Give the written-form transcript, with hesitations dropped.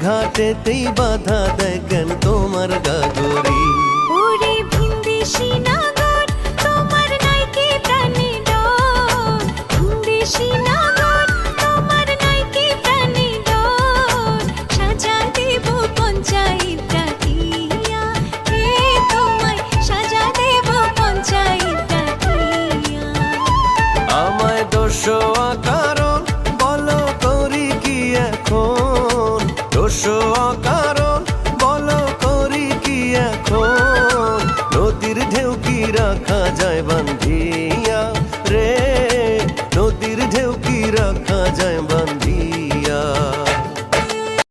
ঘাটেতেই বাধা দেয় কেন তোমার গাগরি? ওরে ভিনদেশী নাগর তোমার নাই কি প্রাণে ডর, ভিনদেশী নাগর তোমার নাই কি প্রাণে ডর। সাজা দেব পঞ্চায়েত ডাকিয়া, হে তোমায় সাজা দেব পঞ্চায়েত ডাকিয়া। আমায় দোষোয়া কারণ বলো করি কি এখন? দোষ